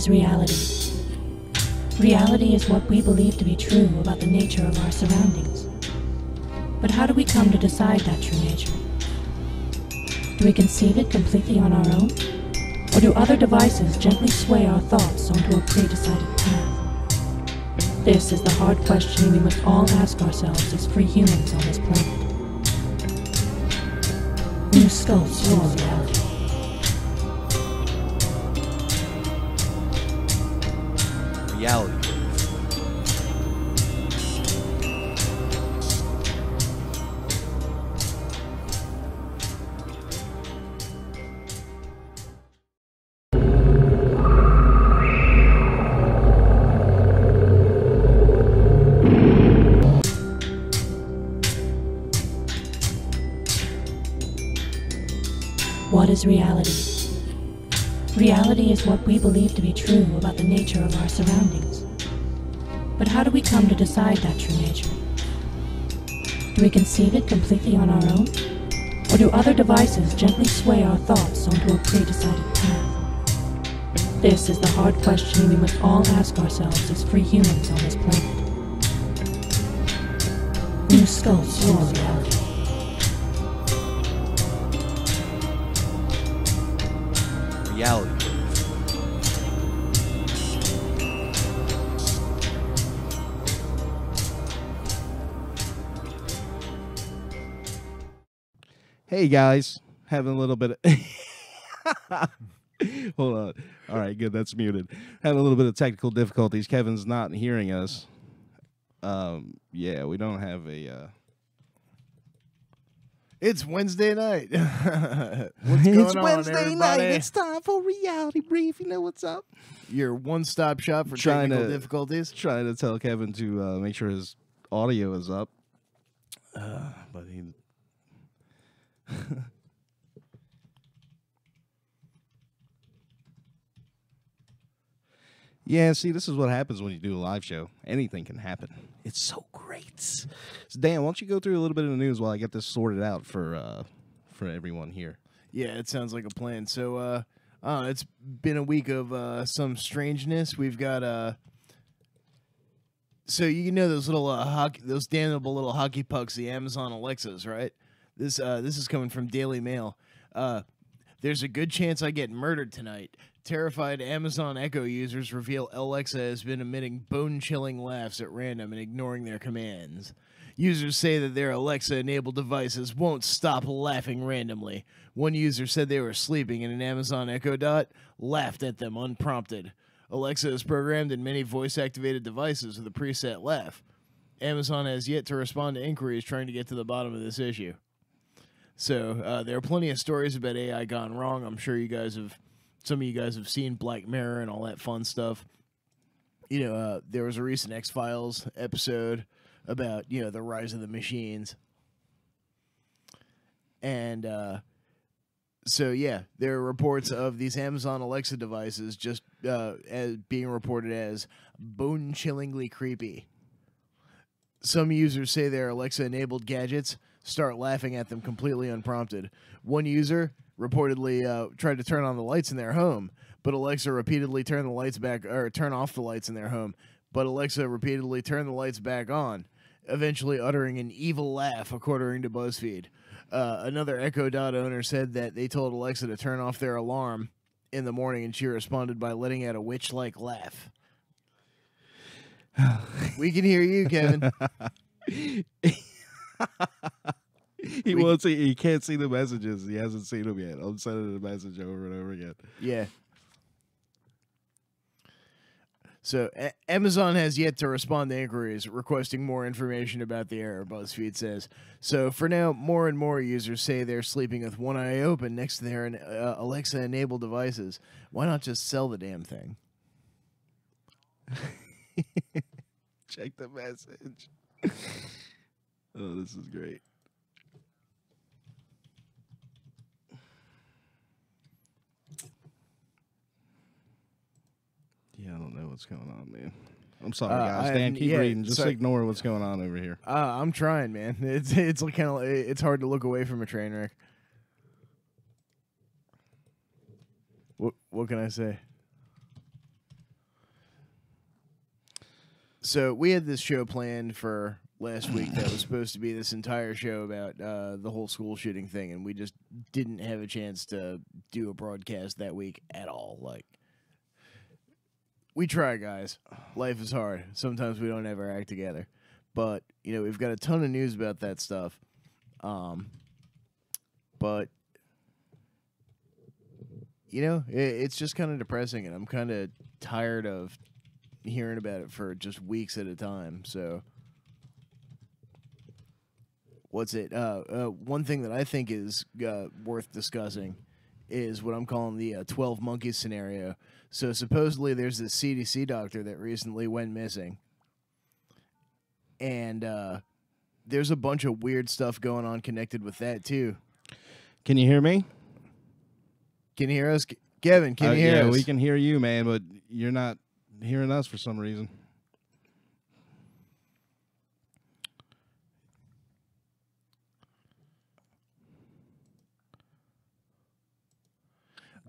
is reality? Reality is what we believe to be true about the nature of our surroundings. But how do we come to decide that true nature? Do we conceive it completely on our own? Or do other devices gently sway our thoughts onto a pre-decided path? This is the hard question we must all ask ourselves as free humans on this planet. New sculpts your reality. Reality. What is reality? Reality is what we believe to be true about the nature of our surroundings. But how do we come to decide that true nature? Do we conceive it completely on our own? Or do other devices gently sway our thoughts onto a pre-decided path? This is the hard question we must all ask ourselves as free humans on this planet. New sculpts your reality. Reality. Hey guys, having a little bit of hold on. All right, good. That's muted. Having a little bit of technical difficulties. Kevin's not hearing us. Yeah, we don't have a. It's Wednesday night. It's Wednesday night. It's time for reality brief. You know what's up? Your one-stop shop for technical difficulties. Trying to tell Kevin to make sure his audio is up, but he. Yeah, see, this is what happens when you do a live show. Anything can happen. It's so great. So, Dan, why don't you go through a little bit of the news while I get this sorted out for everyone here? Yeah, it sounds like a plan. So, it's been a week of some strangeness. We've got so you know those little those damnable little hockey pucks, the Amazon Alexas, right? This is coming from Daily Mail. There's a good chance I get murdered tonight. Terrified Amazon Echo users reveal Alexa has been emitting bone-chilling laughs at random and ignoring their commands. Users say that their Alexa-enabled devices won't stop laughing randomly. One user said they were sleeping and an Amazon Echo Dot laughed at them unprompted. Alexa is programmed in many voice-activated devices with a preset laugh. Amazon has yet to respond to inquiries trying to get to the bottom of this issue. So there are plenty of stories about AI gone wrong. I'm sure some of you guys have seen Black Mirror and all that fun stuff. You know, there was a recent X-Files episode about, the rise of the machines. And so, yeah, there are reports of these Amazon Alexa devices just as being reported as bone-chillingly creepy. Some users say their Alexa-enabled gadgets start laughing at them completely unprompted. One user reportedly tried to turn on the lights in their home, but Alexa repeatedly turn off the lights in their home, but Alexa repeatedly turned the lights back on, eventually uttering an evil laugh, according to BuzzFeed. Another Echo Dot owner said that they told Alexa to turn off their alarm in the morning, and she responded by letting out a witch-like laugh. We can hear you, Kevin. He can't see the messages. He hasn't seen them yet. I'm sending the message over and over again. Yeah. So Amazon has yet to respond to inquiries requesting more information about the error, BuzzFeed says. So for now, more and more users say they're sleeping with one eye open next to their Alexa-enabled devices. Why not just sell the damn thing? Check the message. Oh, this is great. Yeah, I don't know what's going on, man. I'm sorry, guys. Dan, keep reading. Just ignore what's going on over here. I'm trying, man. It's it's hard to look away from a train wreck. What can I say? So we had this show planned for last week that was supposed to be this entire show about the whole school shooting thing, and we just didn't have a chance to do a broadcast that week at all. Like, we try, guys. Life is hard. Sometimes we don't ever act together. But, we've got a ton of news about that stuff. But, it's just kind of depressing, and I'm kind of tired of hearing about it for just weeks at a time. So, what's it? One thing that I think is worth discussing is what I'm calling the 12 monkeys scenario. So supposedly there's this CDC doctor that recently went missing, and there's a bunch of weird stuff going on connected with that too. Can you hear me? Can you hear us, Kevin? Can you hear us? Yeah, we can hear you, man, but you're not hearing us for some reason.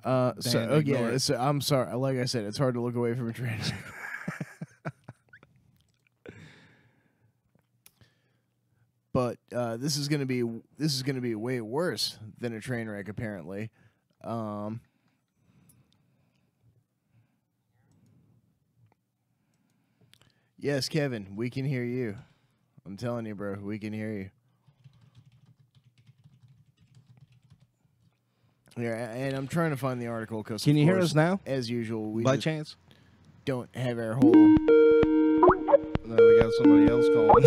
So I'm sorry. Like I said, it's hard to look away from a train. But this is gonna be way worse than a train wreck, apparently. Yes, Kevin, we can hear you. I'm telling you, bro, we can hear you. Yeah, and I'm trying to find the article because Can you hear us now? As usual, we by chance don't have our whole. No, we got somebody else calling.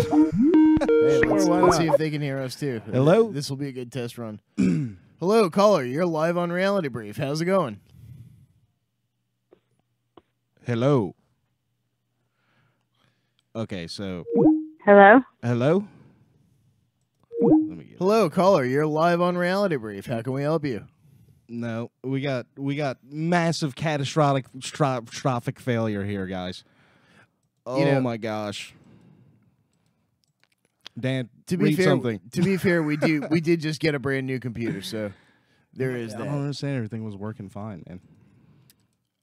Hey, let's see if they can hear us too. Hello? This will be a good test run. Hello, caller. You're live on Reality Brief. How's it going? Hello. Okay, so. Hello? Hello? Hello, caller. You're live on Reality Brief. How can we help you? No, we got massive catastrophic failure here, guys. Oh my gosh. Dan, to be read fair, something. To be fair, we did just get a brand new computer, so there is that. I don't understand. Everything was working fine, man.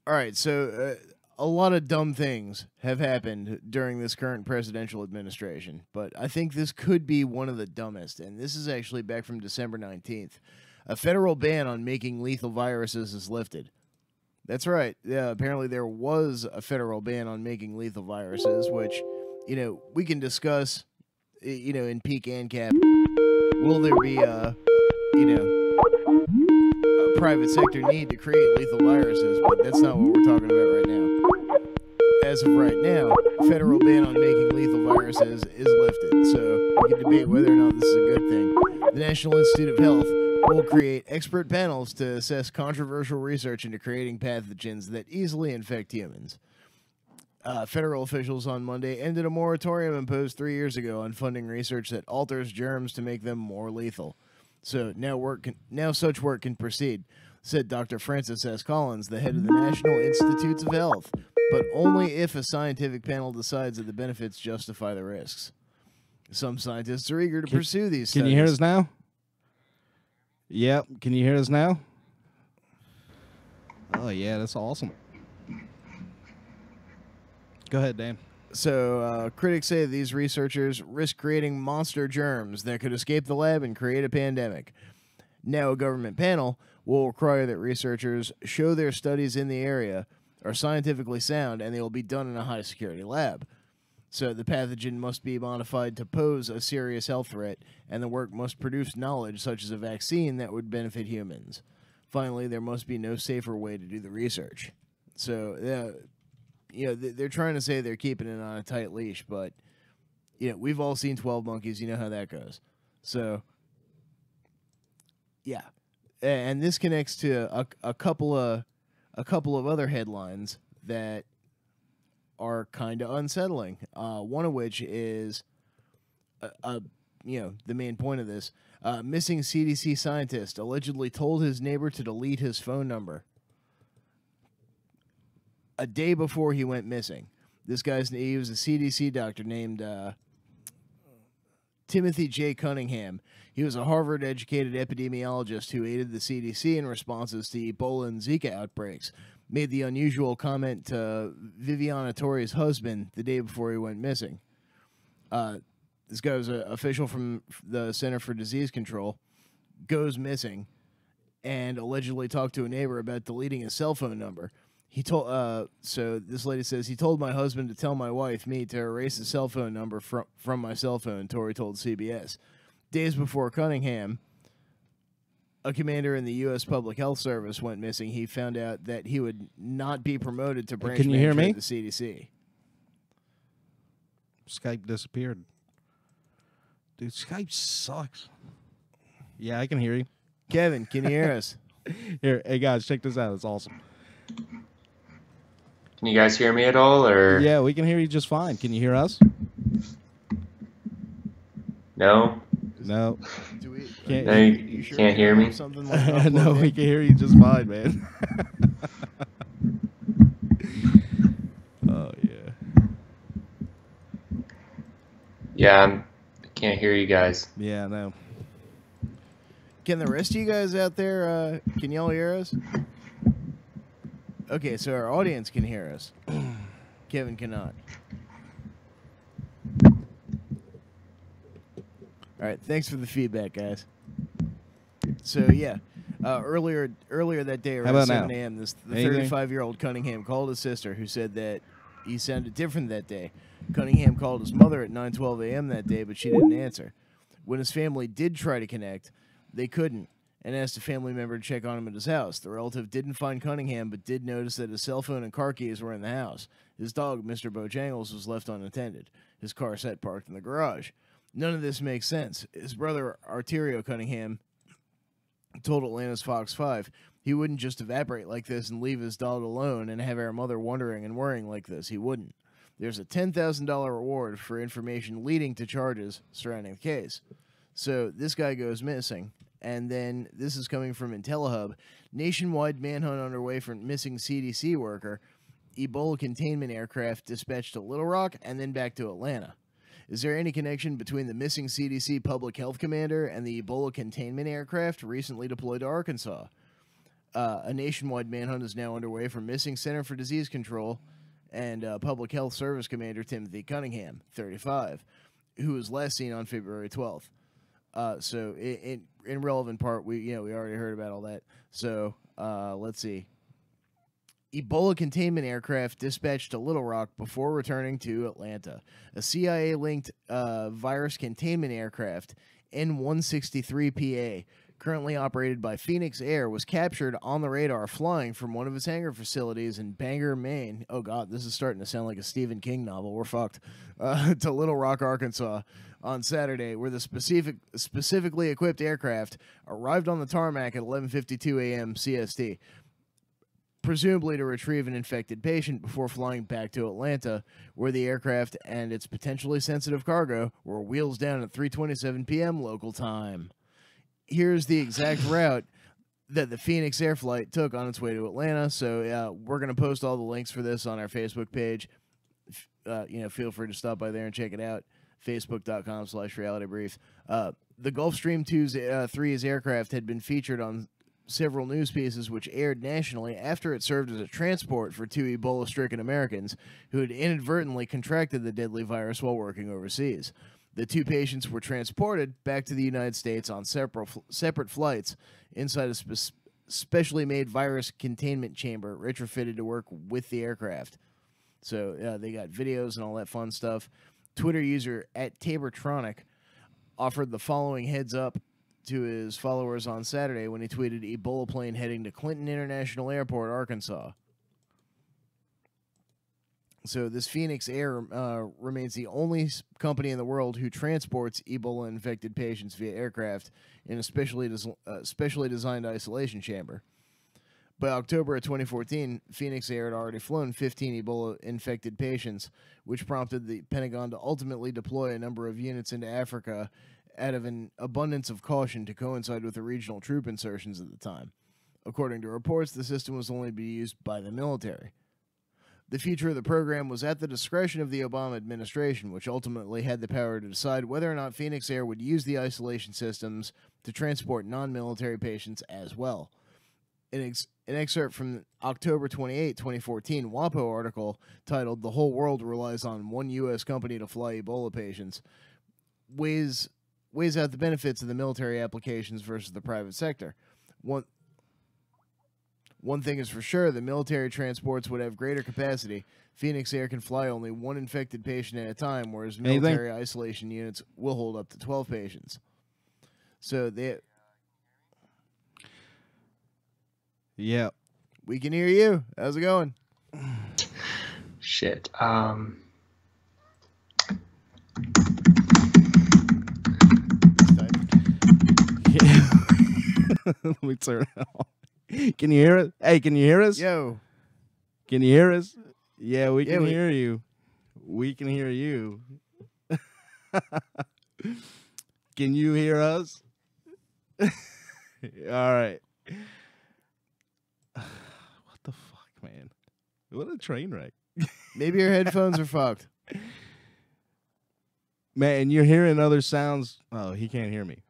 All right, so a lot of dumb things have happened during this current presidential administration, but I think this could be one of the dumbest, and this is actually back from December 19th. A federal ban on making lethal viruses is lifted. That's right. Yeah, apparently there was a federal ban on making lethal viruses, which, we can discuss, in peak and cap. Will there be a private sector need to create lethal viruses? But that's not what we're talking about right now. As of right now, federal ban on making lethal viruses is lifted, so we can debate whether or not this is a good thing. The National Institute of Health will create expert panels to assess controversial research into creating pathogens that easily infect humans. Federal officials on Monday ended a moratorium imposed 3 years ago on funding research that alters germs to make them more lethal. So now such work can proceed, said Dr. Francis S. Collins, the head of the National Institutes of Health, but only if a scientific panel decides that the benefits justify the risks. Some scientists are eager to pursue these studies. Can you hear us now? Yep. Can you hear us now? Oh, yeah, that's awesome. Go ahead, Dan. So, critics say these researchers risk creating monster germs that could escape the lab and create a pandemic. Now, a government panel will require that researchers show their studies in the area are scientifically sound and they will be done in a high-security lab. So the pathogen must be modified to pose a serious health threat, and the work must produce knowledge such as a vaccine that would benefit humans. Finally, there must be no safer way to do the research. So, they're trying to say they're keeping it on a tight leash, but, we've all seen 12 Monkeys. You know how that goes. So, yeah. And this connects to a couple of other headlines that are kind of unsettling. One of which is, the main point of this. Missing CDC scientist allegedly told his neighbor to delete his phone number a day before he went missing. He was a CDC doctor named Timothy J. Cunningham. He was a Harvard-educated epidemiologist who aided the CDC in responses to Ebola and Zika outbreaks. made the unusual comment to Viviana Torre's husband the day before he went missing. This guy was an official from the Center for Disease Control, goes missing, and allegedly talked to a neighbor about deleting his cell phone number. He told so this lady says he told my husband to tell my wife, me, to erase the cell phone number from my cell phone, Torrey told CBS. Days before Cunningham, a commander in the U.S. Public Health Service, went missing. He found out that he would not be promoted to branch Can you hear manager me? at the CDC. Skype disappeared. Dude, Skype sucks. Yeah, I can hear you. Kevin, can you hear us? Here, hey guys, check this out. It's awesome. Can you guys hear me at all, or? Yeah, we can hear you just fine. Can you hear us? No? No. Do we, Can't- No, you sure can't we hear have me? Something like that No, plugged we in? can hear you just fine, man. Oh, yeah. Yeah, I can't hear you guys. Yeah, no. Can the rest of you guys out there, can y'all hear us? Okay, so our audience can hear us. Kevin cannot. All right, thanks for the feedback, guys. So yeah, earlier that day around about 7 now? a.m., the Anything? 35-year-old Cunningham called his sister, who said that he sounded different that day. Cunningham called his mother at 9:12 a.m. that day, but she didn't answer. When his family did try to connect, they couldn't, and asked a family member to check on him at his house. The relative didn't find Cunningham, but did notice that his cell phone and car keys were in the house. His dog, Mr. Bojangles, was left unattended. His car sat parked in the garage. None of this makes sense. His brother, Arterio Cunningham, told Atlanta's Fox 5 he wouldn't just evaporate like this and leave his dog alone and have our mother wondering and worrying like this. He wouldn't. There's a $10,000 reward for information leading to charges surrounding the case. So this guy goes missing. And then this is coming from IntelliHub. Nationwide manhunt underway for missing CDC worker. Ebola containment aircraft dispatched to Little Rock and then back to Atlanta. Is there any connection between the missing CDC public health commander and the Ebola containment aircraft recently deployed to Arkansas? A nationwide manhunt is now underway for missing Center for Disease Control and Public Health Service Commander Timothy Cunningham, 35, who was last seen on February 12th. So in relevant part, we already heard about all that. So let's see. Ebola containment aircraft dispatched to Little Rock before returning to Atlanta. A CIA-linked virus containment aircraft, N-163PA, currently operated by Phoenix Air, was captured on the radar flying from one of its hangar facilities in Bangor, Maine. Oh, God, this is starting to sound like a Stephen King novel. We're fucked. To Little Rock, Arkansas on Saturday, where the specifically equipped aircraft arrived on the tarmac at 11:52 a.m. CST, presumably to retrieve an infected patient before flying back to Atlanta, where the aircraft and its potentially sensitive cargo were wheels down at 3:27 p.m. local time. Here's the exact route that the Phoenix Air flight took on its way to Atlanta. So we're going to post all the links for this on our Facebook page. Feel free to stop by there and check it out. Facebook.com/realitybrief. The Gulfstream 3's aircraft had been featured on several news pieces which aired nationally after it served as a transport for two Ebola-stricken Americans who had inadvertently contracted the deadly virus while working overseas. The two patients were transported back to the United States on separate flights inside a specially made virus containment chamber retrofitted to work with the aircraft. So they got videos and all that fun stuff. Twitter user @Tabortronic offered the following heads up to his followers on Saturday when he tweeted Ebola plane heading to Clinton International Airport, Arkansas. So this Phoenix Air remains the only company in the world who transports Ebola-infected patients via aircraft in a specially designed isolation chamber. By October of 2014, Phoenix Air had already flown 15 Ebola-infected patients, which prompted the Pentagon to ultimately deploy a number of units into Africa out of an abundance of caution to coincide with the regional troop insertions at the time. According to reports, the system was only to be used by the military. The future of the program was at the discretion of the Obama administration, which ultimately had the power to decide whether or not Phoenix Air would use the isolation systems to transport non-military patients as well. An excerpt from October 28, 2014 WAPO article titled "The Whole World Relies on One U.S. Company to Fly Ebola Patients" weighs out the benefits of the military applications versus the private sector. One thing is for sure, the military transports would have greater capacity. Phoenix Air can fly only one infected patient at a time, whereas military isolation units will hold up to 12 patients. So Yeah. we can hear you. How's it going? Shit. Let me turn it on. Can you hear it? Hey, can you hear us? Yo. Can you hear us? Yeah, we can hear you. We can hear you. Can you hear us? All right. What the fuck, man? What a train wreck. Maybe your headphones are fucked. Man, you're hearing other sounds. Oh, he can't hear me.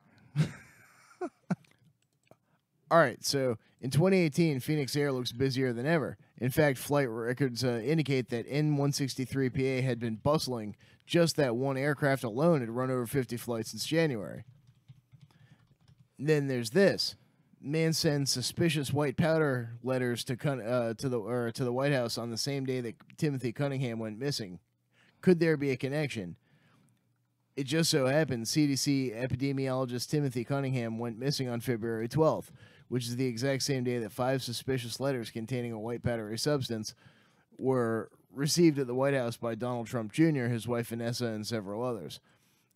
All right, so in 2018, Phoenix Air looks busier than ever. In fact, flight records indicate that N163PA had been bustling. Just that one aircraft alone had run over 50 flights since January. Then there's this. Man sends suspicious white powder letters to the White House on the same day that Timothy Cunningham went missing. Could there be a connection? It just so happened CDC epidemiologist Timothy Cunningham went missing on February 12th, which is the exact same day that 5 suspicious letters containing a white powdery substance were received at the White House by Donald Trump Jr., his wife Vanessa, and several others.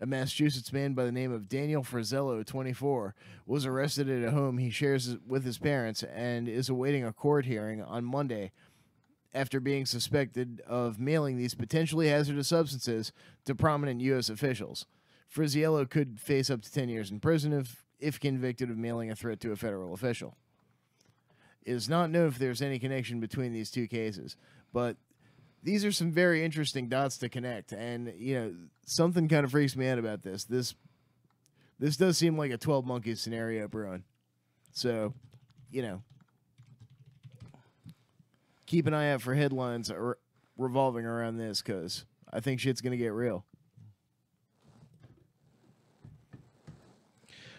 A Massachusetts man by the name of Daniel Frizzello, 24, was arrested at a home he shares with his parents and is awaiting a court hearing on Monday after being suspected of mailing these potentially hazardous substances to prominent U.S. officials. Frizzello could face up to 10 years in prison if convicted of mailing a threat to a federal official. It is not known if there's any connection between these two cases, but these are some very interesting dots to connect, and something kind of freaks me out about this. This does seem like a 12 Monkeys scenario, Bruin. So, keep an eye out for headlines revolving around this, because I think shit's gonna get real.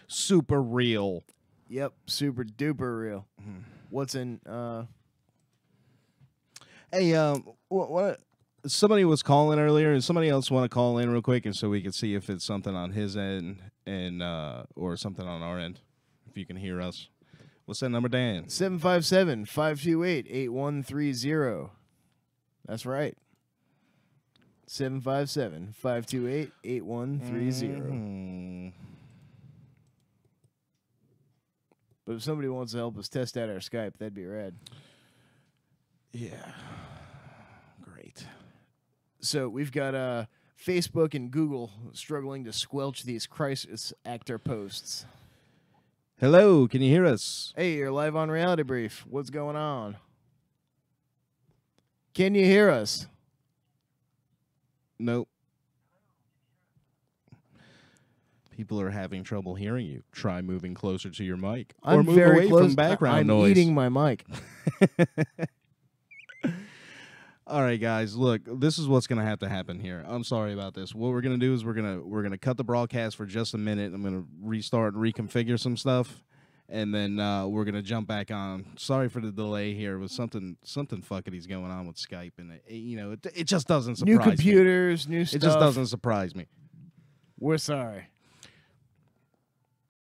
Super real. Yep, super duper real. What's in? Hey, what? Somebody was calling earlier, and somebody else want to call in real quick, and so we can see if it's something on his end and or something on our end. If you can hear us, what's that number, Dan? 757-528-8130. That's right. 757-528-8130. But if somebody wants to help us test out our Skype, that'd be rad. Yeah. Great. So we've got Facebook and Google struggling to squelch these crisis actor posts. Hello, can you hear us? Hey, you're live on Reality Brief. What's going on? Can you hear us? Nope. People are having trouble hearing you. Try moving closer to your mic. I'm or move very away close. from background I'm noise. eating my mic. All right, guys. Look, this is what's going to have to happen here. I'm sorry about this. What we're going to do is we're going to cut the broadcast for just a minute. I'm going to restart and reconfigure some stuff, and then we're going to jump back on. Sorry for the delay here. With something fuckety's going on with Skype, and it just doesn't surprise me. New computers, new stuff. It just doesn't surprise me. We're sorry.